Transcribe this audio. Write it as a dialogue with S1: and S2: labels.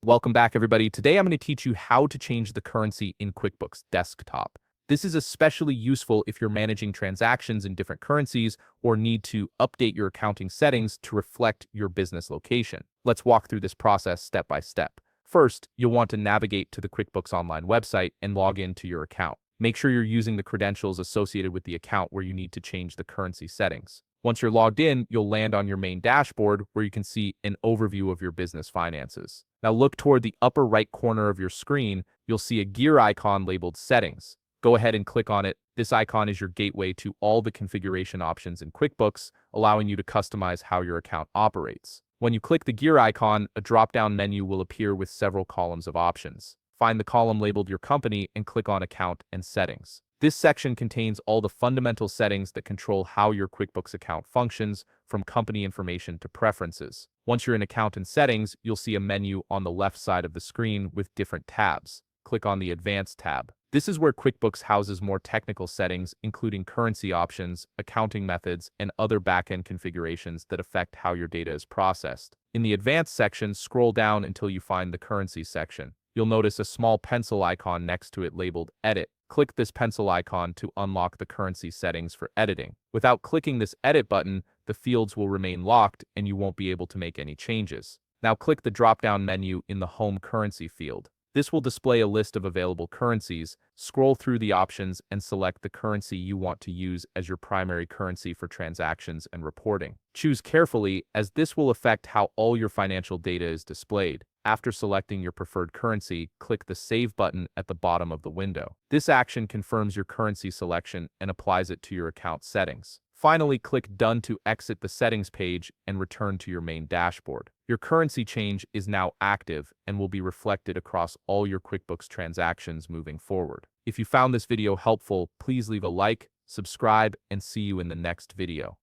S1: Welcome back, everybody. Today I'm going to teach you how to change the currency in QuickBooks Desktop. This is especially useful if you're managing transactions in different currencies or need to update your accounting settings to reflect your business location. Let's walk through this process step by step. First, you'll want to navigate to the QuickBooks Online website and log into your account. Make sure you're using the credentials associated with the account where you need to change the currency settings. Once you're logged in, you'll land on your main dashboard where you can see an overview of your business finances. Now look toward the upper right corner of your screen. You'll see a gear icon labeled Settings. Go ahead and click on it. This icon is your gateway to all the configuration options in QuickBooks, allowing you to customize how your account operates. When you click the gear icon, a drop-down menu will appear with several columns of options. Find the column labeled Your Company and click on Account and Settings. This section contains all the fundamental settings that control how your QuickBooks account functions, from company information to preferences. Once you're in Account and Settings, you'll see a menu on the left side of the screen with different tabs. Click on the Advanced tab. This is where QuickBooks houses more technical settings, including currency options, accounting methods, and other back-end configurations that affect how your data is processed. In the Advanced section, scroll down until you find the Currency section. You'll notice a small pencil icon next to it labeled Edit. Click this pencil icon to unlock the currency settings for editing. Without clicking this Edit button, the fields will remain locked and you won't be able to make any changes. Now click the drop-down menu in the Home Currency field. This will display a list of available currencies. Scroll through the options and select the currency you want to use as your primary currency for transactions and reporting. Choose carefully, as this will affect how all your financial data is displayed. After selecting your preferred currency, click the Save button at the bottom of the window. This action confirms your currency selection and applies it to your account settings. Finally, click Done to exit the settings page and return to your main dashboard. Your currency change is now active and will be reflected across all your QuickBooks transactions moving forward. If you found this video helpful, please leave a like, subscribe, and see you in the next video.